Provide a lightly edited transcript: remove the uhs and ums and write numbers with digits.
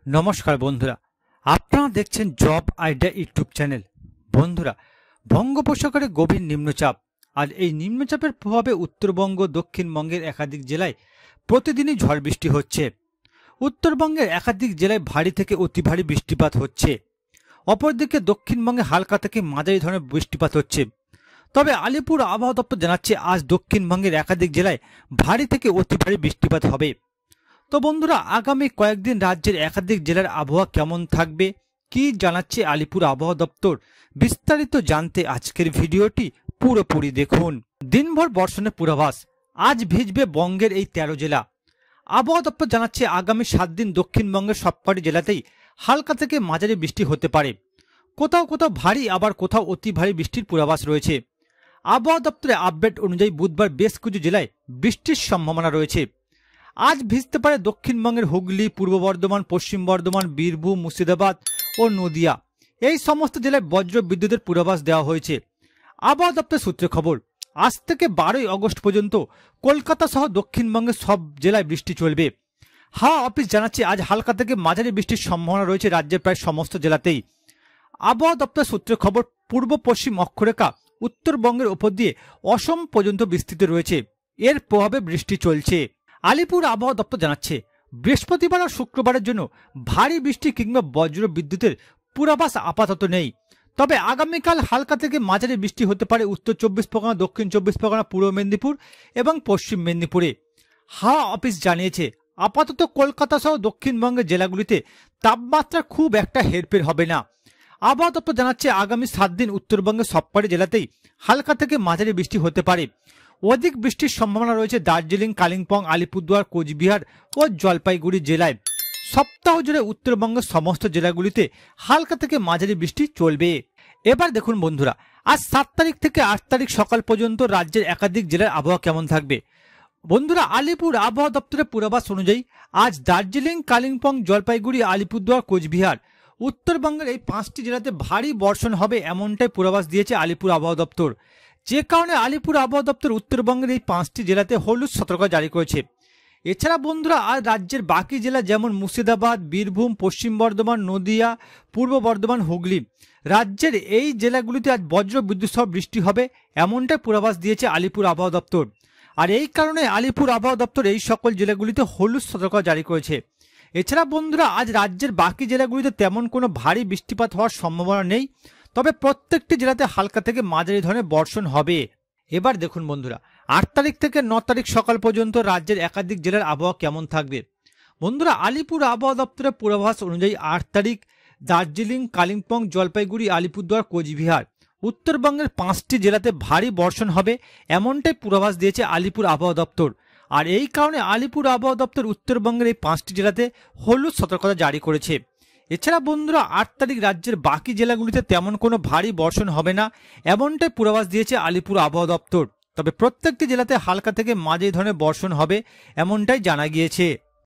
নমস্কার বন্ধুরা, আপনারা দেখছেন জব আইডিয়া ইউটিউব চ্যানেল। বন্ধুরা, বঙ্গোপসাগরে গভীর নিম্নচাপ আর এই নিম্নচাপের প্রভাবে উত্তরবঙ্গ দক্ষিণবঙ্গের একাধিক জেলায় প্রতিদিনই ঝড় বৃষ্টি হচ্ছে। উত্তরবঙ্গের একাধিক জেলায় ভারী থেকে অতি ভারী বৃষ্টিপাত হচ্ছে। অপরদিকে দক্ষিণবঙ্গে হালকা থেকে মাঝারি ধরনের বৃষ্টিপাত হচ্ছে। তবে আলিপুর আবহাওয়া দপ্তর জানাচ্ছে আজ দক্ষিণবঙ্গের একাধিক জেলায় ভারী থেকে অতি ভারী বৃষ্টিপাত হবে। তো বন্ধুরা, আগামী কয়েকদিন রাজ্যের একাধিক জেলার আবহাওয়া কেমন থাকবে, কি জানাচ্ছে আলিপুর আবহাওয়া দপ্তর, বিস্তারিত জানতে আজকের ভিডিওটি পুরোপুরি দেখুন। দিনভর বর্ষণের পূর্বাভাস, আজ ভিজবে বঙ্গের এই 13 জেলা। আবহাওয়া দপ্তর জানাচ্ছে আগামী 7 দিন দক্ষিণবঙ্গের সবকটি জেলাতেই হালকা থেকে মাঝারি বৃষ্টি হতে পারে। কোথাও কোথাও ভারী আবার কোথাও অতি ভারী বৃষ্টির পূর্বাভাস রয়েছে। আবহাওয়া দপ্তরের আপডেট অনুযায়ী বুধবার বেশ কিছু জেলায় বৃষ্টির সম্ভাবনা রয়েছে। আজ ভিজতে পারে দক্ষিণবঙ্গের হুগলি, পূর্ব বর্ধমান, পশ্চিম বর্ধমান, বীরভূম, মুর্শিদাবাদ ও নদিয়া। এই সমস্ত জেলায় বজ্র বিদ্যুতের পূর্বাভাস দেওয়া হয়েছে। আবহাওয়া দপ্তর সূত্রে খবর, আজ থেকে 12ই আগস্ট পর্যন্ত কলকাতা সহ দক্ষিণবঙ্গের সব জেলায় বৃষ্টি চলবে। হাওয়া অফিস জানাচ্ছে আজ হালকা থেকে মাঝারি বৃষ্টির সম্ভাবনা রয়েছে রাজ্যের প্রায় সমস্ত জেলাতেই। আবহাওয়া দপ্তর সূত্রে খবর, পূর্ব পশ্চিম অক্ষরেখা উত্তরবঙ্গের ওপর দিয়ে অসম পর্যন্ত বিস্তৃত রয়েছে। এর প্রভাবে বৃষ্টি চলছে। আলিপুর আবহাওয়া দপ্তর জানাচ্ছে বৃহস্পতিবার ও শুক্রবারের জন্য ভারী বৃষ্টি কিংবা বজ্র বিদ্যুতের পূর্বাভাস আপাতত নেই। তবে আগামীকাল হালকা থেকে মাঝারি বৃষ্টি হতে পারে উত্তর 24 পরগনা, দক্ষিণ 24 পরগনা, পূর্ব মেদিনীপুর এবং পশ্চিম মেদিনীপুরে। হাওয়া অফিস জানিয়েছে আপাতত কলকাতা সহ দক্ষিণবঙ্গের জেলাগুলিতে তাপমাত্রা খুব একটা হেরফের হবে না। আবহাওয়া দপ্তর জানাচ্ছে আগামী 7 দিন উত্তরবঙ্গের সবকটি জেলাতেই হালকা থেকে মাঝারি বৃষ্টি হতে পারে। অধিক বৃষ্টির সম্ভাবনা রয়েছে দার্জিলিং, কালিম্পং, আলিপুরদুয়ার, কোচবিহার ও জলপাইগুড়ি জেলায়। সপ্তাহ জুড়ে উত্তরবঙ্গের সমস্ত জেলাগুলিতে হালকা থেকে মাঝারি বৃষ্টি চলবে। এবার দেখুন বন্ধুরা, আজ 7 তারিখ থেকে 8 তারিখ সকাল পর্যন্ত রাজ্যের একাধিক জেলার আবহাওয়া কেমন থাকবে। বন্ধুরা, আলিপুর আবহাওয়া দপ্তরের পূর্বাভাস অনুযায়ী আজ দার্জিলিং, কালিম্পং, জলপাইগুড়ি, আলিপুরদুয়ার, কোচবিহার, উত্তরবঙ্গের এই 5টি জেলাতে ভারী বর্ষণ হবে এমনটাই পূর্বাভাস দিয়েছে আলিপুর আবহাওয়া দপ্তর। যে কারণে আলিপুর আবহাওয়া দপ্তর উত্তরবঙ্গের এই 5টি জেলাতে হলুদ সতর্কতা জারি করেছে। এছাড়া বন্ধুরা, আজ রাজ্যের বাকি জেলা যেমন মুর্শিদাবাদ, বীরভূম, পশ্চিম বর্ধমান, নদিয়া, পূর্ব বর্ধমান, হুগলি, রাজ্যের এই জেলাগুলিতে আজ বজ্র বিদ্যুৎ সহ বৃষ্টি হবে এমনটাই পূর্বাভাস দিয়েছে আলিপুর আবহাওয়া দপ্তর। আর এই কারণে আলিপুর আবহাওয়া দপ্তর এই সকল জেলাগুলিতে হলুদ সতর্কতা জারি করেছে। এছাড়া বন্ধুরা, আজ রাজ্যের বাকি জেলাগুলিতে তেমন কোনো ভারী বৃষ্টিপাত হওয়ার সম্ভাবনা নেই। তবে প্রত্যেকটি জেলাতে হালকা থেকে মাঝারি ধরনের বর্ষণ হবে। এবার দেখুন বন্ধুরা, 8 তারিখ থেকে 9 তারিখ সকাল পর্যন্ত রাজ্যের একাধিক জেলার আবহাওয়া কেমন থাকবে। বন্ধুরা, আলিপুর আবহাওয়া দপ্তরের পূর্বাভাস অনুযায়ী 8 তারিখ দার্জিলিং, কালিম্পং, জলপাইগুড়ি, আলিপুরদুয়ার, কোচবিহার, উত্তরবঙ্গের 5টি জেলাতে ভারী বর্ষণ হবে এমনটাই পূর্বাভাস দিয়েছে আলিপুর আবহাওয়া দপ্তর। আর এই কারণে আলিপুর আবহাওয়া দপ্তর উত্তরবঙ্গের এই 5টি জেলাতে হলুদ সতর্কতা জারি করেছে। এছাড়া বন্ধুরা, 8 তারিখ রাজ্যের বাকি জেলাগুলিতে তেমন কোনো ভারী বর্ষণ হবে না এমনটাই পূর্বাভাস দিয়েছে আলিপুর আবহাওয়া দপ্তর। তবে প্রত্যেকটি জেলাতে হালকা থেকে মাঝারি ধরনের বর্ষণ হবে এমনটাই জানা গিয়েছে।